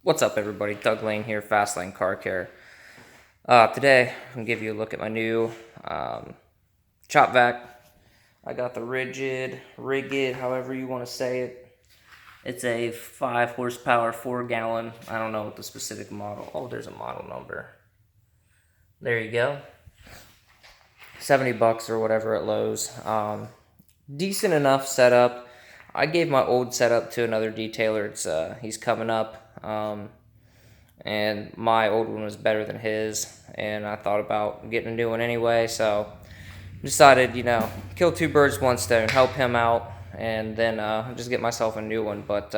What's up, everybody? Doug Lane here, Fastlane Car Care. Today, I'm going to give you a look at my new chop vac. I got the Rigid, however you want to say it. It's a 5 horsepower, 4 gallon. I don't know what the specific model. Oh, there's a model number. There you go. $70 or whatever at Lowe's. Decent enough setup. I gave my old setup to another detailer. He's coming up. And my old one was better than his, and I thought about getting a new one anyway, so decided, kill two birds with one stone, help him out, and then just get myself a new one. But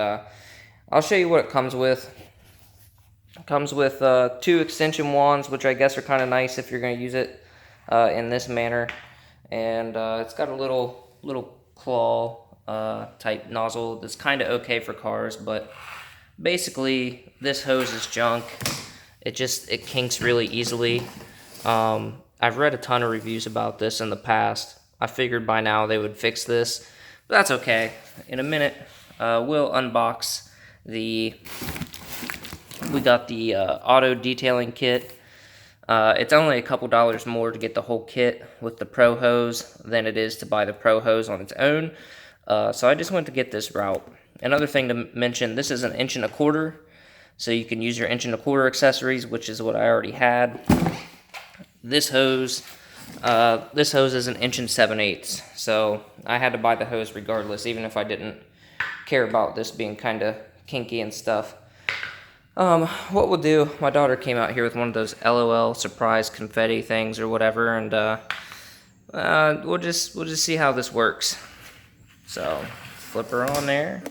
I'll show you what it comes with. It comes with 2 extension wands, which I guess are kind of nice if you're going to use it in this manner, and it's got a little claw type nozzle that's kind of okay for cars, but basically this hose is junk. It kinks really easily. I've read a ton of reviews about this in the past. I figured by now they would fix this, but that's okay. In a minute, we'll unbox we got the Auto Detailing Kit. It's only a couple dollars more to get the whole kit with the Pro Hose than it is to buy the Pro Hose on its own. So I just went to get this route. Another thing to mention, this is an 1.25 inch, so you can use your 1.25 inch accessories, which is what I already had. This hose is an 1 7/8 inch, so I had to buy the hose regardless, even if I didn't care about this being kind of kinky and stuff. What we'll do, my daughter came out here with one of those LOL surprise confetti things or whatever, and we'll just see how this works. So flip her on there.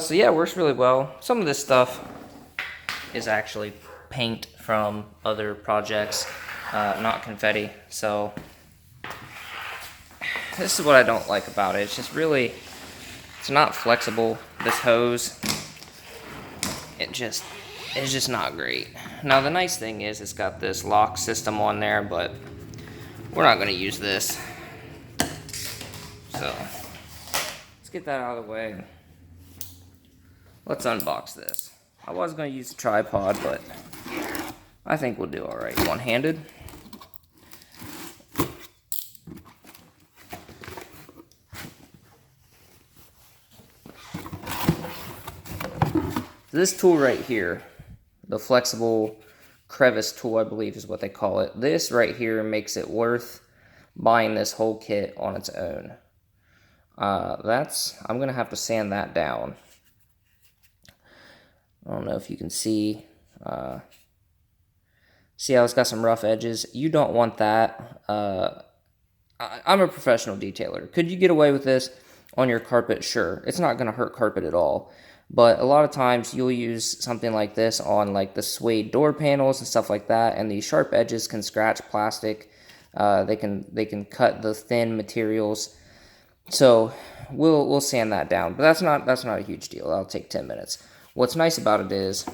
So yeah, it works really well. Some of this stuff is actually paint from other projects, not confetti. So this is what I don't like about it. It's not flexible. This hose, it's just not great. Now the nice thing is it's got this lock system on there, but we're not going to use this. So let's get that out of the way. Let's unbox this. I was going to use a tripod, but I think we'll do alright one-handed. This tool right here, the flexible crevice tool, I believe is what they call it. This right here makes it worth buying this whole kit on its own. I'm going to have to sand that down. I don't know if you can see how it's got some rough edges. You don't want that. I'm a professional detailer. Could you get away with this on your carpet? Sure. It's not going to hurt carpet at all. But a lot of times you'll use something like this on like the suede door panels and stuff like that, and these sharp edges can scratch plastic. They can cut the thin materials. So we'll sand that down. But that's not a huge deal. That'll take 10 minutes. What's nice about it is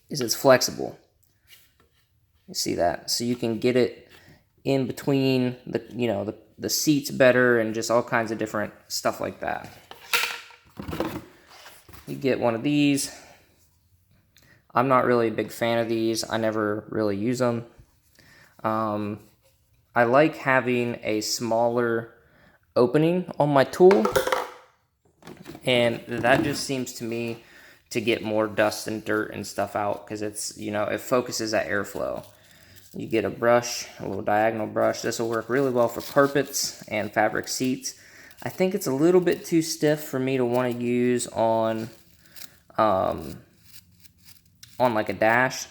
it's flexible. You see that? So you can get it in between the seats better, and just all kinds of different stuff like that. You get one of these. I'm not really a big fan of these. I never really use them. I like having a smaller opening on my tool, and that just seems to me to get more dust and dirt and stuff out, because it's, you know, it focuses that airflow. You get a brush, a little diagonal brush. This will work really well for carpets and fabric seats. I think it's a little bit too stiff for me to want to use on like a dash.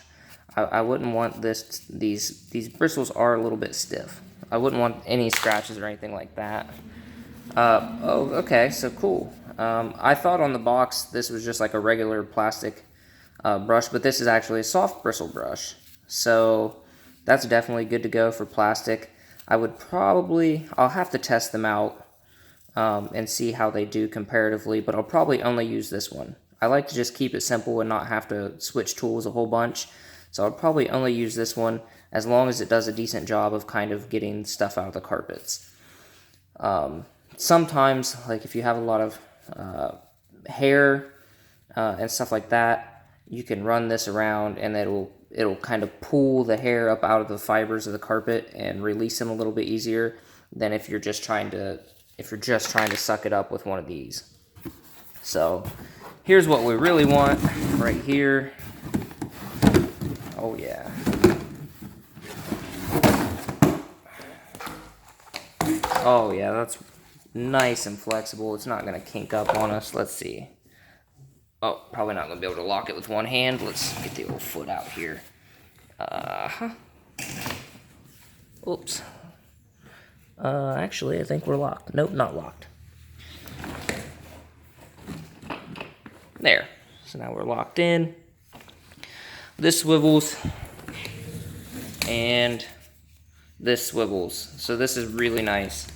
I wouldn't want these bristles are a little bit stiff. I wouldn't want any scratches or anything like that. Oh, okay, so cool. I thought on the box this was just like a regular plastic brush, but this is actually a soft bristle brush. So that's definitely good to go for plastic. I'll have to test them out and see how they do comparatively, but I'll probably only use this one. I like to just keep it simple and not have to switch tools a whole bunch. So I'll probably only use this one as long as it does a decent job of kind of getting stuff out of the carpets. Sometimes, like if you have a lot of hair and stuff like that, you can run this around and it'll kind of pull the hair up out of the fibers of the carpet and release them a little bit easier than if you're just trying to suck it up with one of these. So here's what we really want right here. Oh yeah. Oh yeah, that's nice and flexible. It's not gonna kink up on us. Let's see. Oh, probably not gonna be able to lock it with one hand. Let's get the old foot out here. Oops. Actually, I think we're locked. Nope, not locked. There. So now we're locked in. This swivels. And this swivels. So this is really nice.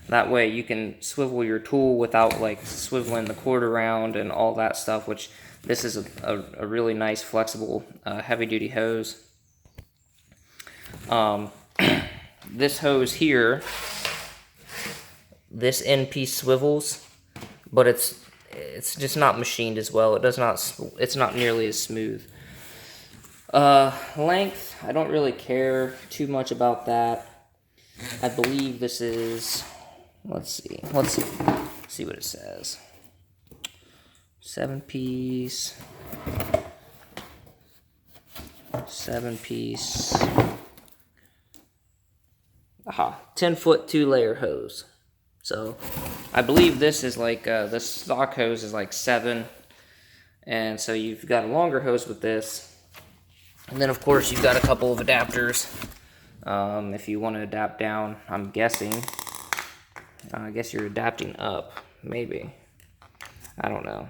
That way you can swivel your tool without like swiveling the cord around and all that stuff, which this is a really nice flexible heavy duty hose. This hose here, this end piece swivels, but it's just not machined as well. It's not nearly as smooth. Length, I don't really care too much about that. I believe this is, let's see what it says. 7-piece. 7-piece. Aha, 10-foot 2-layer hose. So I believe this is like, the stock hose is like 7. And so you've got a longer hose with this. And then of course you've got a couple of adapters. If you want to adapt down, I'm guessing. I guess you're adapting up, maybe. I don't know.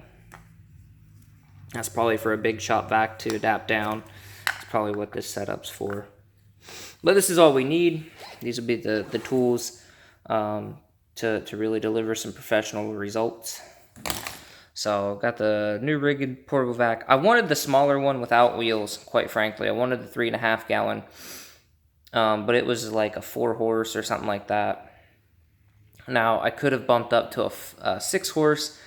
That's probably for a big shop vac to adapt down. That's probably what this setup's for. But this is all we need. These will be the tools to really deliver some professional results. So got the new rigged portable vac. I wanted the smaller one without wheels, quite frankly. I wanted the 3.5 gallon, but it was like a 4-horse or something like that. Now I could have bumped up to a 6-horse,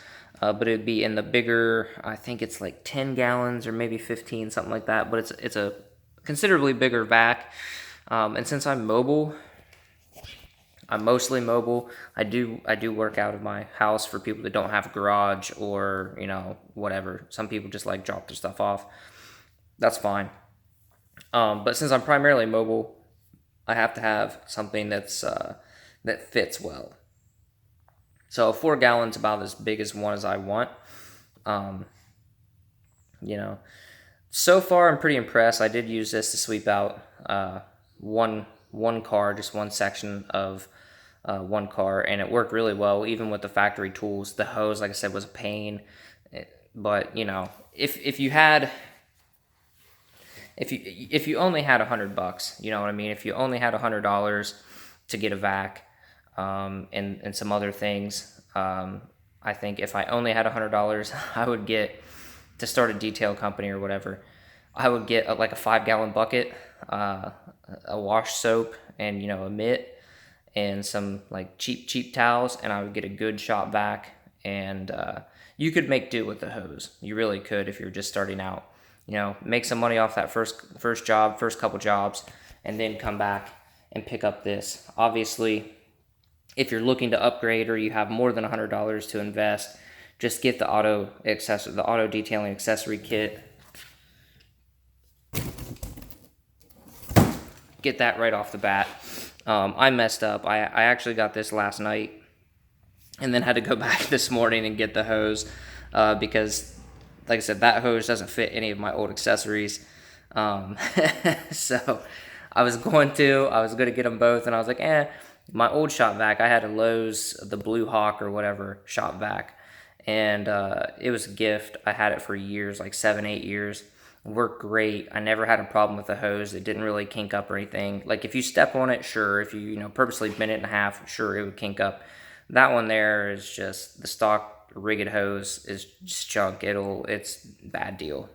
but it'd be in the bigger. I think it's like 10 gallons or maybe 15, something like that. But it's a considerably bigger vac, and since I'm mobile. I'm mostly mobile. I do work out of my house for people that don't have a garage or, you know, whatever. Some people just like drop their stuff off. That's fine. But since I'm primarily mobile, I have to have something that fits well. So 4 gallons about as big as one as I want. You know, so far I'm pretty impressed. I did use this to sweep out one car, just one section of one car, and it worked really well, even with the factory tools. The hose, like I said, was a pain, but you know, if you only had $100, you know what I mean. If you only had $100 to get a vac, and some other things, I think if I only had $100, I would get, to start a detail company or whatever, I would get like a 5-gallon bucket, a wash soap, and you know, a mitt, and some like cheap towels, and I would get a good shop vac, and you could make do with the hose. You really could if you're just starting out. You know, make some money off that first couple jobs, and then come back and pick up this. Obviously, if you're looking to upgrade or you have more than $100 to invest, just get the auto detailing accessory kit. Get that right off the bat. I messed up. I actually got this last night and then had to go back this morning and get the hose because, like I said, that hose doesn't fit any of my old accessories. Um, so I was going to get them both, and I was like, my old shop vac, I had a Lowe's, the Blue Hawk or whatever shop vac, and it was a gift. I had it for years, like 7, 8 years. Worked great. I never had a problem with the hose. It didn't really kink up or anything. Like if you step on it, sure. If you purposely bend it in half, sure, it would kink up. That one there is just the stock rigged hose is just junk. It's bad deal.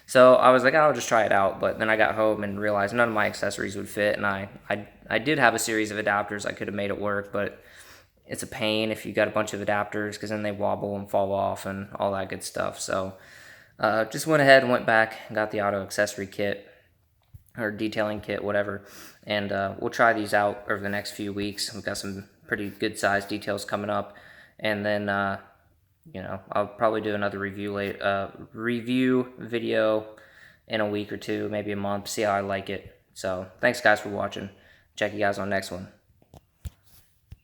So I was like, I'll just try it out. But then I got home and realized none of my accessories would fit, and I did have a series of adapters. I could have made it work, but it's a pain if you got a bunch of adapters because then they wobble and fall off and all that good stuff. So just went ahead and went back and got the auto accessory kit or detailing kit, whatever, and we'll try these out over the next few weeks. We've got some pretty good sized details coming up, and then I'll probably do another review video in a week or two, maybe a month, see how I like it. So thanks guys for watching. Check you guys on the next one.